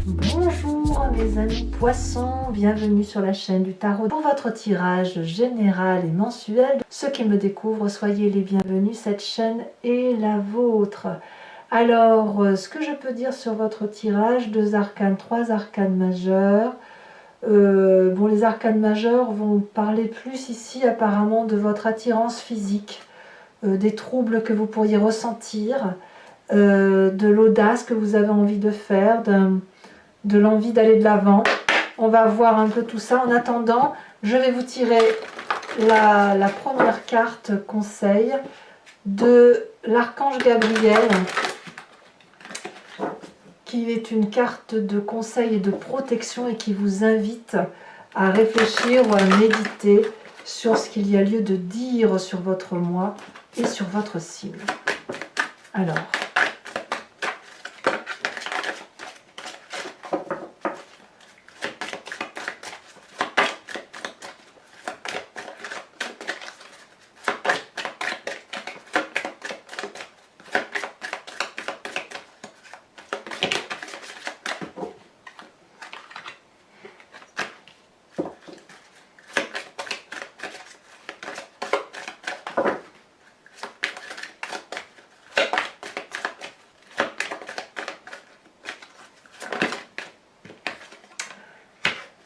Bonjour mes amis poissons, bienvenue sur la chaîne du tarot. Pour votre tirage général et mensuel, ceux qui me découvrent, soyez les bienvenus, cette chaîne est la vôtre. Alors, ce que je peux dire sur votre tirage, 2 arcanes, 3 arcanes majeurs. Bon, les arcanes majeurs vont parler plus ici apparemment de votre attirance physique, des troubles que vous pourriez ressentir, de l'audace que vous avez envie de faire, de l'envie d'aller de l'avant. On va voir un peu tout ça. En attendant, je vais vous tirer la première carte conseil de l'archange Gabriel, qui est une carte de conseil et de protection et qui vous invite à réfléchir ou à méditer sur ce qu'il y a lieu de dire sur votre moi et sur votre signe. Alors,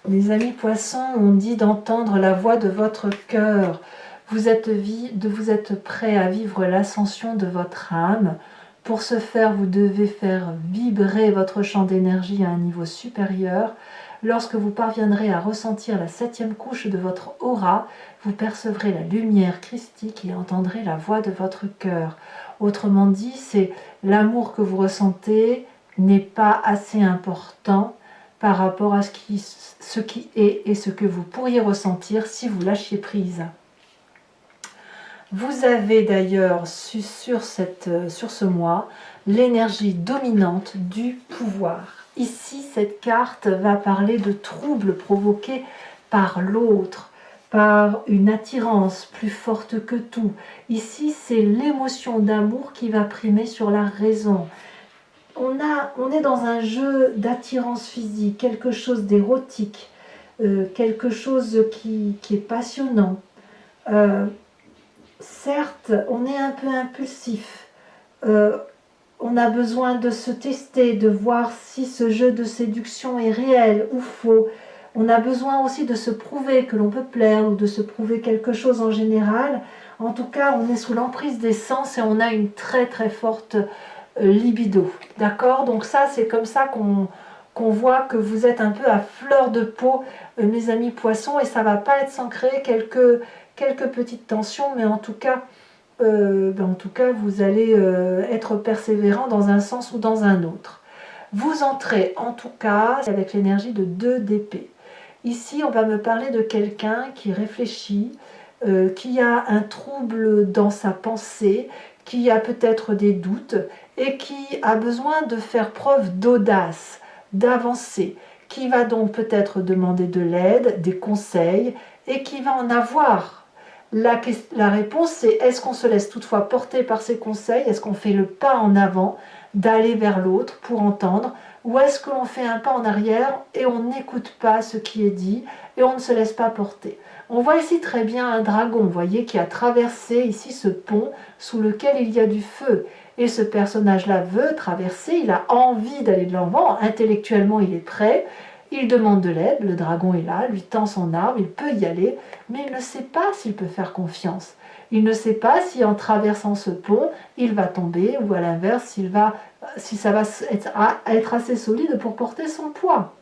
les amis poissons, on dit d'entendre la voix de votre cœur. Vous êtes prêt à vivre l'ascension de votre âme. Pour ce faire, vous devez faire vibrer votre champ d'énergie à un niveau supérieur. Lorsque vous parviendrez à ressentir la 7e couche de votre aura, vous percevrez la lumière christique et entendrez la voix de votre cœur. Autrement dit, c'est l'amour que vous ressentez n'est pas assez important par rapport à ce qui est et ce que vous pourriez ressentir si vous lâchiez prise. Vous avez d'ailleurs sur ce mois l'énergie dominante du pouvoir. Ici, cette carte va parler de troubles provoqués par l'autre, par une attirance plus forte que tout. Ici, c'est l'émotion d'amour qui va primer sur la raison. On est dans un jeu d'attirance physique, quelque chose d'érotique, quelque chose qui est passionnant. Certes, on est un peu impulsif. On a besoin de se tester, de voir si ce jeu de séduction est réel ou faux. On a besoin aussi de se prouver que l'on peut plaire ou de se prouver quelque chose en général. En tout cas, on est sous l'emprise des sens et on a une très très forte libido. D'accord? Donc ça, c'est comme ça qu'on voit que vous êtes un peu à fleur de peau, mes amis poissons, et ça ne va pas être sans créer quelques petites tensions, mais en tout cas, vous allez être persévérant dans un sens ou dans un autre. Vous entrez en tout cas avec l'énergie de 2 d'épée. Ici, on va me parler de quelqu'un qui réfléchit, qui a un trouble dans sa pensée, qui a peut-être des doutes et qui a besoin de faire preuve d'audace, d'avancer, qui va donc peut-être demander de l'aide, des conseils et qui va en avoir. La réponse, c'est est-ce qu'on se laisse toutefois porter par ces conseils? Est-ce qu'on fait le pas en avant d'aller vers l'autre pour entendre? Ou est-ce que l'on fait un pas en arrière et on n'écoute pas ce qui est dit et on ne se laisse pas porter? On voit ici très bien un dragon, vous voyez, qui a traversé ici ce pont sous lequel il y a du feu. Et ce personnage-là veut traverser, il a envie d'aller de l'avant, intellectuellement il est prêt, il demande de l'aide, le dragon est là, lui tend son arme, il peut y aller, mais il ne sait pas s'il peut faire confiance. Il ne sait pas si en traversant ce pont, il va tomber ou à l'inverse, si ça va être assez solide pour porter son poids.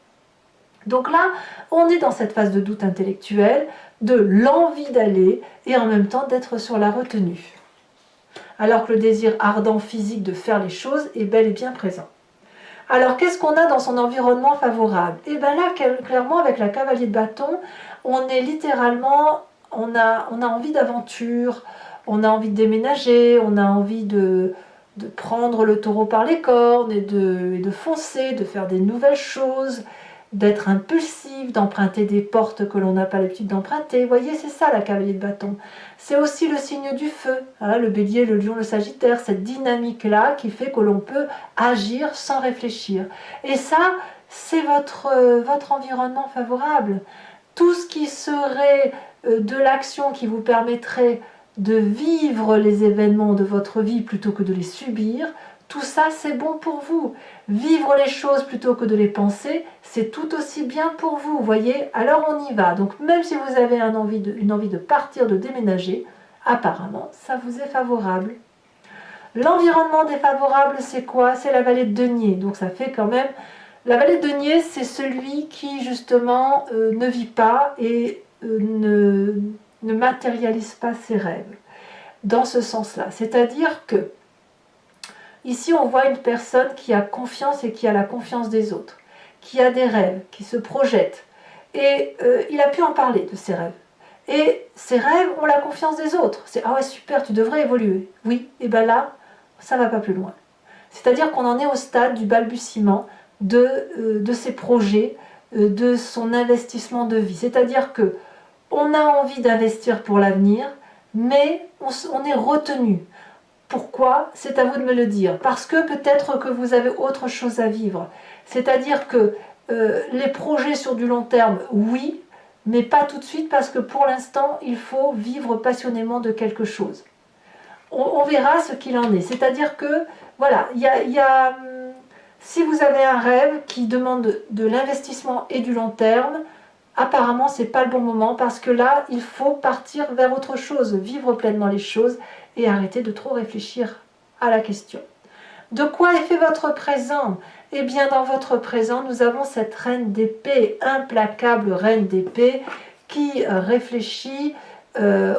Donc là, on est dans cette phase de doute intellectuel, de l'envie d'aller et en même temps d'être sur la retenue. Alors que le désir ardent physique de faire les choses est bel et bien présent. Alors, qu'est-ce qu'on a dans son environnement favorable? Et bien là, clairement, avec la cavalier de bâton, on est littéralement, on a envie d'aventure, on a envie de déménager, on a envie de prendre le taureau par les cornes et de foncer, de faire des nouvelles choses. d'être impulsif, d'emprunter des portes que l'on n'a pas l'habitude d'emprunter. Vous voyez, c'est ça la cavalier de bâton. C'est aussi le signe du feu, hein, le bélier, le lion, le sagittaire, cette dynamique-là qui fait que l'on peut agir sans réfléchir. Et ça, c'est votre environnement favorable. Tout ce qui serait de l'action qui vous permettrait de vivre les événements de votre vie plutôt que de les subir, tout ça c'est bon pour vous. Vivre les choses plutôt que de les penser, c'est tout aussi bien pour vous, voyez. Alors on y va. Donc même si vous avez une envie de partir, de déménager, apparemment ça vous est favorable. L'environnement défavorable, c'est quoi? C'est la vallée de denier. Donc ça fait quand même... La vallée de denier, c'est celui qui justement ne vit pas et ne matérialise pas ses rêves. Dans ce sens-là. C'est-à-dire que ici, on voit une personne qui a confiance et qui a la confiance des autres, qui a des rêves, qui se projette. Et il a pu en parler de ses rêves. Et ses rêves ont la confiance des autres. C'est « Ah ouais, super, tu devrais évoluer. » Oui, et bien là, ça ne va pas plus loin. C'est-à-dire qu'on en est au stade du balbutiement de ses projets, de son investissement de vie. C'est-à-dire que on a envie d'investir pour l'avenir, mais on est retenu. Pourquoi? C'est à vous de me le dire. Parce que peut-être que vous avez autre chose à vivre. C'est-à-dire que les projets sur du long terme, oui, mais pas tout de suite parce que pour l'instant, il faut vivre passionnément de quelque chose. On verra ce qu'il en est. C'est-à-dire que, voilà, si vous avez un rêve qui demande de l'investissement et du long terme, apparemment, ce n'est pas le bon moment parce que là, il faut partir vers autre chose, vivre pleinement les choses et arrêter de trop réfléchir à la question. De quoi est fait votre présent? Eh bien, dans votre présent, nous avons cette reine d'épée, implacable reine d'épée, qui réfléchit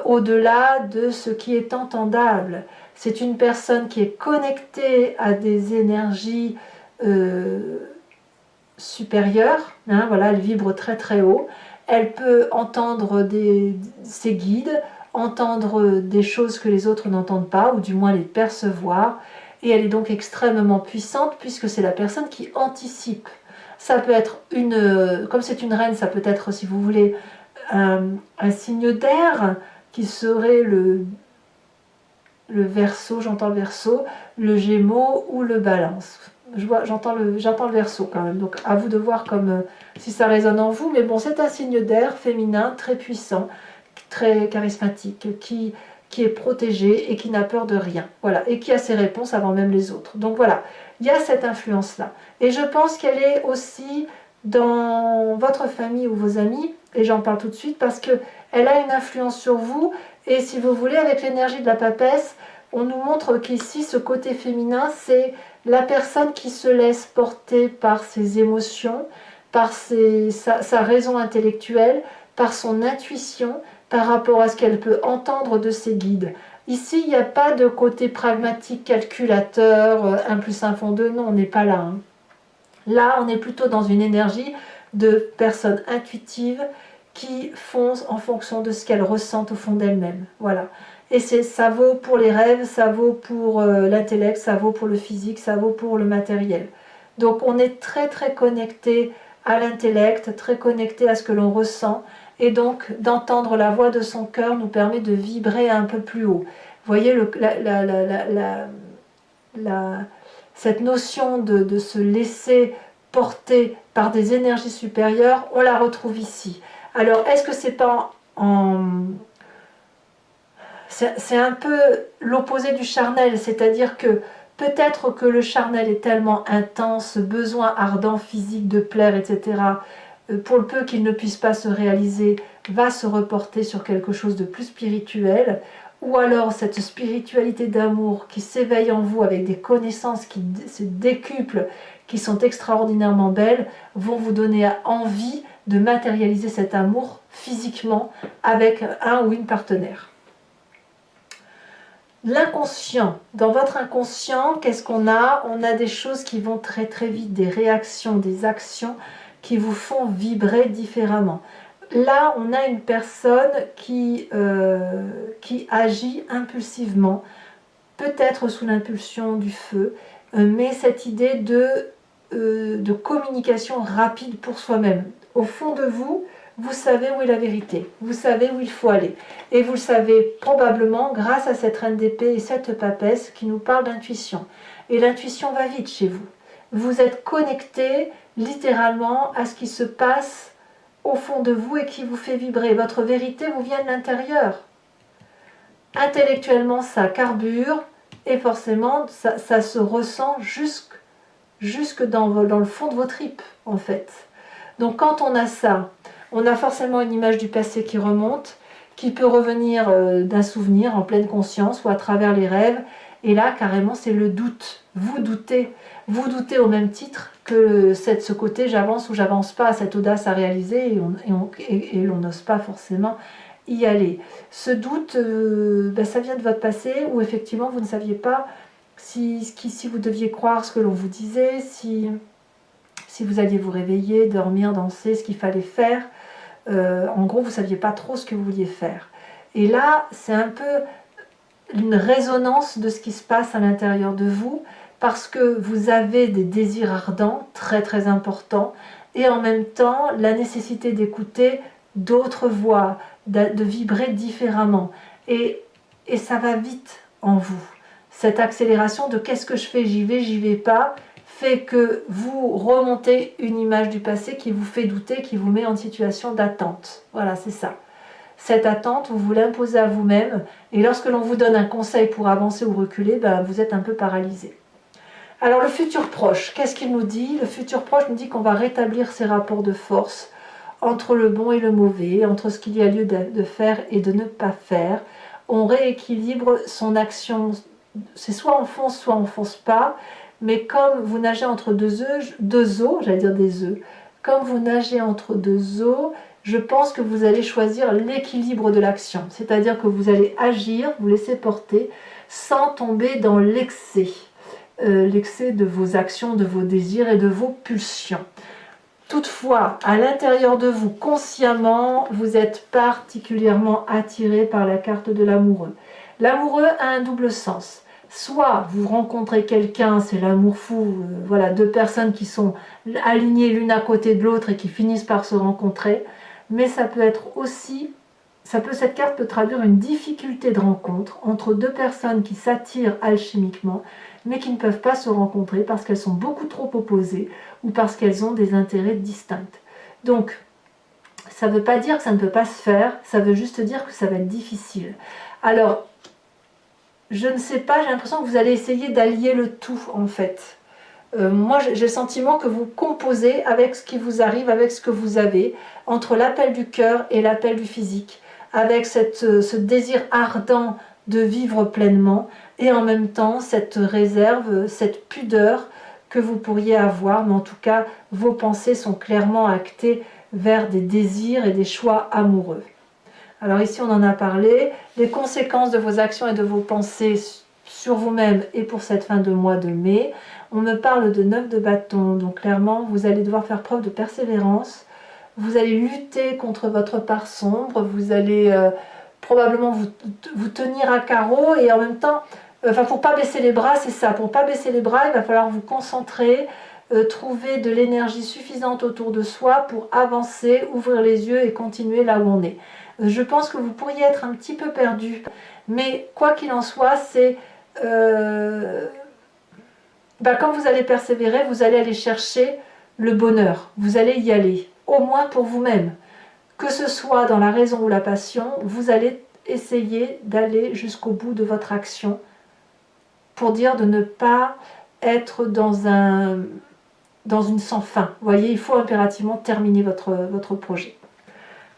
au-delà de ce qui est entendable. C'est une personne qui est connectée à des énergies supérieures. Hein, voilà, elle vibre très très haut. Elle peut entendre ses guides, entendre des choses que les autres n'entendent pas, ou du moins les percevoir. Et elle est donc extrêmement puissante puisque c'est la personne qui anticipe. Ça peut être comme c'est une reine, ça peut être, si vous voulez, un signe d'air qui serait le Verseau, j'entends le Verseau, le Gémeaux ou le Balance. J'entends le Verseau quand même, donc à vous de voir comme si ça résonne en vous, mais bon, c'est un signe d'air féminin très puissant, très charismatique, qui est protégé et qui n'a peur de rien, voilà, et qui a ses réponses avant même les autres. Donc voilà, il y a cette influence-là. Et je pense qu'elle est aussi dans votre famille ou vos amis, et j'en parle tout de suite parce qu'elle a une influence sur vous, et si vous voulez, avec l'énergie de la papesse, on nous montre qu'ici, ce côté féminin, c'est la personne qui se laisse porter par ses émotions, par sa raison intellectuelle, par son intuition, par rapport à ce qu'elle peut entendre de ses guides. Ici, il n'y a pas de côté pragmatique, calculateur, 1 plus 1 font 2, non, on n'est pas là. Hein. Là, on est plutôt dans une énergie de personnes intuitives qui font en fonction de ce qu'elles ressentent au fond d'elles-mêmes. Voilà. Et ça vaut pour les rêves, ça vaut pour l'intellect, ça vaut pour le physique, ça vaut pour le matériel. Donc on est très très connecté à l'intellect, très connecté à ce que l'on ressent, et donc d'entendre la voix de son cœur nous permet de vibrer un peu plus haut. Vous voyez cette notion de se laisser porter par des énergies supérieures, on la retrouve ici. Alors est-ce que c'est pas c'est un peu l'opposé du charnel, c'est-à-dire que peut-être que le charnel est tellement intense, besoin ardent physique de plaire, etc., pour le peu qu'il ne puisse pas se réaliser, va se reporter sur quelque chose de plus spirituel, ou alors cette spiritualité d'amour qui s'éveille en vous avec des connaissances qui se décuplent, qui sont extraordinairement belles, vont vous donner envie de matérialiser cet amour physiquement avec un ou une partenaire. L'inconscient, dans votre inconscient, qu'est-ce qu'on a? On a des choses qui vont très très vite, des réactions, des actions qui vous font vibrer différemment. Là, on a une personne qui agit impulsivement, peut-être sous l'impulsion du feu, mais cette idée de de communication rapide pour soi-même. Au fond de vous, vous savez où est la vérité, vous savez où il faut aller. Et vous le savez probablement grâce à cette reine d'épée et cette papesse qui nous parle d'intuition. Et l'intuition va vite chez vous. Vous êtes connecté littéralement à ce qui se passe au fond de vous et qui vous fait vibrer. Votre vérité vous vient de l'intérieur. Intellectuellement, ça carbure et forcément, ça se ressent jusque dans le fond de vos tripes, en fait. Donc quand on a ça, on a forcément une image du passé qui remonte, qui peut revenir d'un souvenir en pleine conscience ou à travers les rêves. Et là, carrément, c'est le doute. Vous doutez au même titre que ce côté j'avance ou j'avance pas, cette audace à réaliser et l'on n'ose pas forcément y aller. Ce doute, ça vient de votre passé où effectivement vous ne saviez pas si vous deviez croire ce que l'on vous disait, si vous alliez vous réveiller, dormir, danser, ce qu'il fallait faire. En gros, vous ne saviez pas trop ce que vous vouliez faire. Et là, c'est un peu une résonance de ce qui se passe à l'intérieur de vous, parce que vous avez des désirs ardents, très très importants, et en même temps, la nécessité d'écouter d'autres voix, de vibrer différemment. Et ça va vite en vous. Cette accélération de qu'est-ce que je fais, j'y vais pas, fait que vous remontez une image du passé qui vous fait douter, qui vous met en situation d'attente. Voilà, c'est ça. Cette attente, vous l'imposez à vous-même, et lorsque l'on vous donne un conseil pour avancer ou reculer, vous êtes un peu paralysé. Alors le futur proche, qu'est-ce qu'il nous dit? Le futur proche nous dit qu'on va rétablir ces rapports de force entre le bon et le mauvais, entre ce qu'il y a lieu de faire et de ne pas faire. On rééquilibre son action, c'est soit on fonce pas, mais comme vous nagez entre deux eaux, j'allais dire des œufs, comme vous nagez entre deux eaux, je pense que vous allez choisir l'équilibre de l'action, c'est-à-dire que vous allez agir, vous laisser porter, sans tomber dans l'excès de vos actions, de vos désirs et de vos pulsions. Toutefois, à l'intérieur de vous, consciemment, vous êtes particulièrement attiré par la carte de l'amoureux. L'amoureux a un double sens. Soit vous rencontrez quelqu'un, c'est l'amour fou, voilà, deux personnes qui sont alignées l'une à côté de l'autre et qui finissent par se rencontrer, mais ça peut être aussi, cette carte peut traduire une difficulté de rencontre entre deux personnes qui s'attirent alchimiquement, mais qui ne peuvent pas se rencontrer parce qu'elles sont beaucoup trop opposées ou parce qu'elles ont des intérêts distincts. Donc, ça ne veut pas dire que ça ne peut pas se faire, ça veut juste dire que ça va être difficile. Alors, je ne sais pas, j'ai l'impression que vous allez essayer d'allier le tout en fait. Moi j'ai le sentiment que vous composez avec ce qui vous arrive, avec ce que vous avez, entre l'appel du cœur et l'appel du physique, avec ce désir ardent de vivre pleinement et en même temps cette réserve, cette pudeur que vous pourriez avoir, mais en tout cas vos pensées sont clairement actées vers des désirs et des choix amoureux. Alors ici on en a parlé, les conséquences de vos actions et de vos pensées sur vous-même et pour cette fin de mois de mai. On me parle de 9 de bâton, donc clairement vous allez devoir faire preuve de persévérance, vous allez lutter contre votre part sombre, vous allez probablement vous tenir à carreau et en même temps, pour pas baisser les bras, c'est ça, pour pas baisser les bras, il va falloir vous concentrer, trouver de l'énergie suffisante autour de soi pour avancer, ouvrir les yeux et continuer là où on est. Je pense que vous pourriez être un petit peu perdu, mais quoi qu'il en soit, c'est quand vous allez persévérer, vous allez aller chercher le bonheur, vous allez y aller, au moins pour vous-même. Que ce soit dans la raison ou la passion, vous allez essayer d'aller jusqu'au bout de votre action pour dire de ne pas être dans une sans fin. Vous voyez, il faut impérativement terminer votre projet.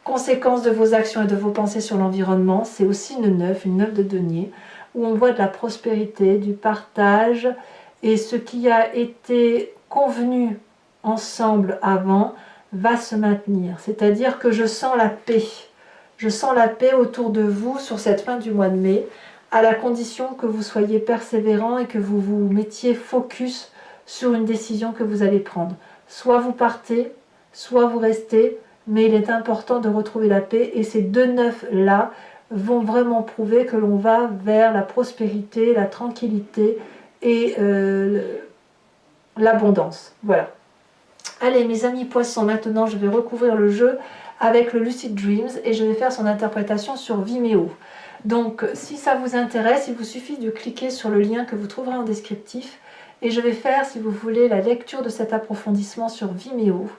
Conséquence de vos actions et de vos pensées sur l'environnement, c'est aussi une 9 de denier, où on voit de la prospérité, du partage, et ce qui a été convenu ensemble avant va se maintenir. C'est-à-dire que je sens la paix. Je sens la paix autour de vous sur cette fin du mois de mai, à la condition que vous soyez persévérant et que vous vous mettiez focus sur une décision que vous allez prendre. Soit vous partez, soit vous restez, mais il est important de retrouver la paix et ces deux neufs-là vont vraiment prouver que l'on va vers la prospérité, la tranquillité et l'abondance. Voilà. Allez mes amis poissons, maintenant je vais recouvrir le jeu avec le Lucid Dreams et je vais faire son interprétation sur Vimeo. Donc si ça vous intéresse, il vous suffit de cliquer sur le lien que vous trouverez en descriptif et je vais faire, si vous voulez, la lecture de cet approfondissement sur Vimeo.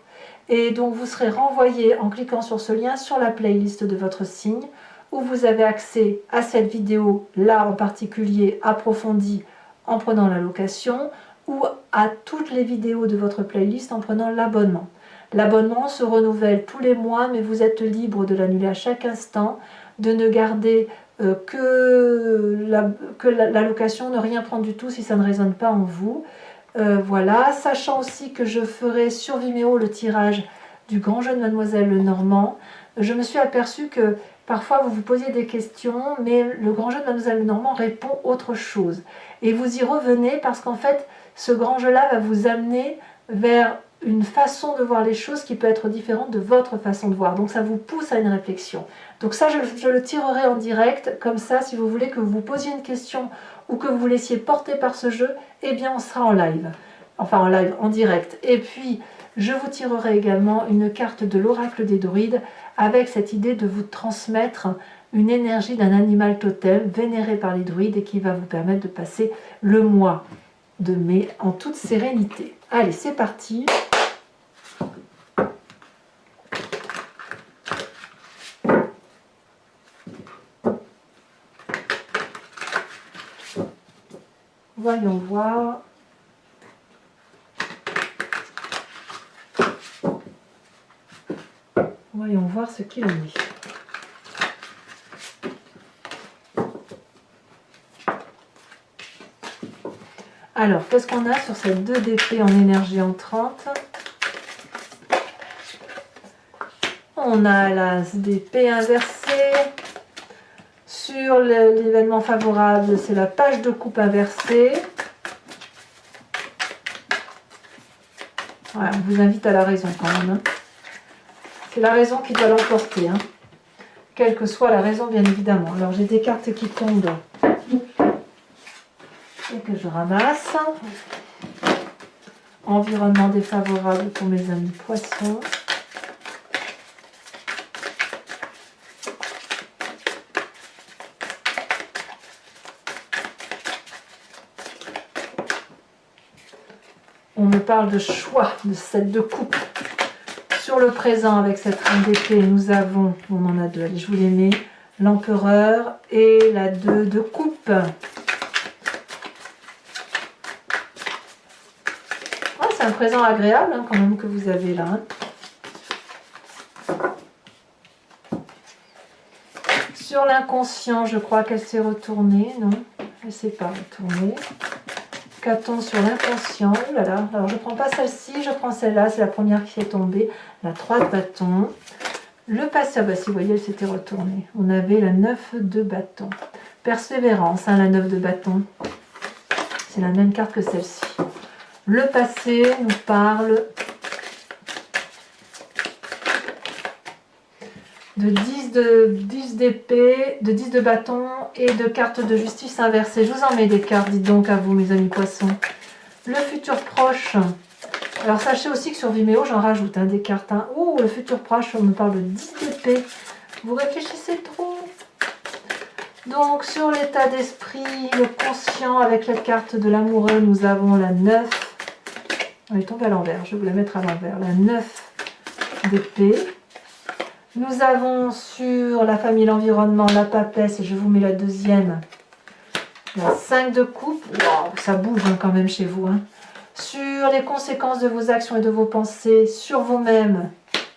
Et donc vous serez renvoyé en cliquant sur ce lien sur la playlist de votre signe où vous avez accès à cette vidéo là en particulier approfondie en prenant la location ou à toutes les vidéos de votre playlist en prenant l'abonnement. L'abonnement se renouvelle tous les mois mais vous êtes libre de l'annuler à chaque instant, de ne garder que la location, ne rien prendre du tout si ça ne résonne pas en vous. Voilà, sachant aussi que je ferai sur Vimeo le tirage du grand jeu de Mademoiselle Lenormand. Je me suis aperçue que parfois vous vous posiez des questions, mais le grand jeu de Mademoiselle Lenormand répond autre chose. Et vous y revenez parce qu'en fait, ce grand jeu-là va vous amener vers une façon de voir les choses qui peut être différente de votre façon de voir. Donc ça vous pousse à une réflexion. Donc ça, je le tirerai en direct. Comme ça, si vous voulez que vous posiez une question ou que vous vous laissiez porter par ce jeu, eh bien on sera en live. Enfin en live, en direct. Et puis, je vous tirerai également une carte de l'oracle des druides avec cette idée de vous transmettre une énergie d'un animal totem vénéré par les druides et qui va vous permettre de passer le mois de mai en toute sérénité. Allez, c'est parti. Voyons voir. Voyons voir ce qu'il en est. Alors, qu'est-ce qu'on a sur cette 2 d'épée en énergie entrante? On a l'as d'épée inversée. Sur l'événement favorable, c'est la page de coupe inversée. Voilà, on vous invite à la raison quand même. Hein. C'est la raison qui doit l'emporter. Hein. Quelle que soit la raison, bien évidemment. Alors, j'ai des cartes qui tombent et que je ramasse. Environnement défavorable pour mes amis poissons. On me parle de choix, de cette de coupe. Sur le présent, avec cette reine d'épée, nous avons, on en a 2, allez, je vous les mets, l'empereur et la 2 de coupe. Ah, c'est un présent agréable hein, quand même que vous avez là. Hein. Sur l'inconscient, je crois qu'elle s'est retournée, non? Elle ne s'est pas retournée. Qu'a-t-on sur l'inconscient? Oh là là, alors je ne prends pas celle-ci, je prends celle-là, c'est la première qui est tombée. La 3 de bâton. Le passé, ah bah si vous voyez, elle s'était retournée. On avait la 9 de bâton. Persévérance, hein, la 9 de bâton. C'est la même carte que celle-ci. Le passé nous parle de 10 d'épée, de 10 de bâton et de cartes de justice inversée. Je vous en mets des cartes, dites donc à vous mes amis poissons. Le futur proche. Alors sachez aussi que sur Vimeo, j'en rajoute hein, des cartes. Hein. Oh, le futur proche, on me parle de 10 d'épée. Vous réfléchissez trop. Donc sur l'état d'esprit, le conscient avec la carte de l'amoureux, nous avons la 9. Elle est tombée à l'envers, je vais vous la mettre à l'envers. La 9 d'épée. Nous avons sur la famille, l'environnement, la papesse, et je vous mets la deuxième, la 5 de coupe. Wow, ça bouge hein, quand même chez vous. Hein. Sur les conséquences de vos actions et de vos pensées, sur vous-même,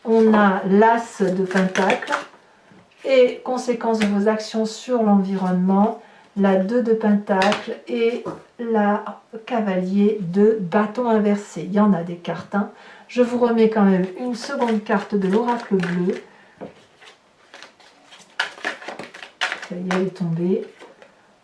on a l'as de pentacle. Et conséquences de vos actions sur l'environnement, la 2 de pentacle et la cavalier de bâton inversé. Il y en a des cartes. Hein. Je vous remets quand même une seconde carte de l'oracle bleu. Ça y est, elle est tombée.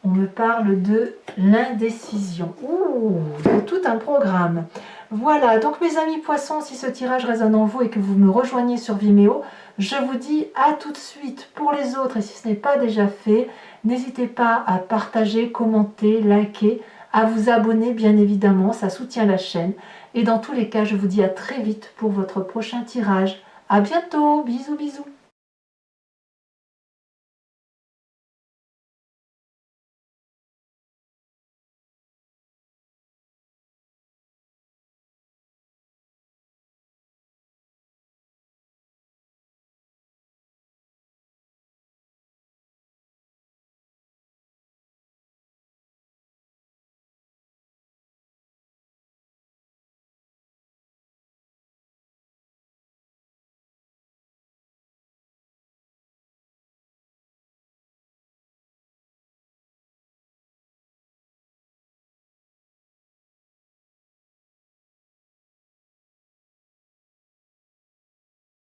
On me parle de l'indécision. Ouh, c'est tout un programme. Voilà, donc mes amis poissons, si ce tirage résonne en vous et que vous me rejoignez sur Vimeo, je vous dis à tout de suite. Pour les autres, et si ce n'est pas déjà fait, n'hésitez pas à partager, commenter, liker, à vous abonner bien évidemment, ça soutient la chaîne. Et dans tous les cas, je vous dis à très vite pour votre prochain tirage. À bientôt, bisous bisous.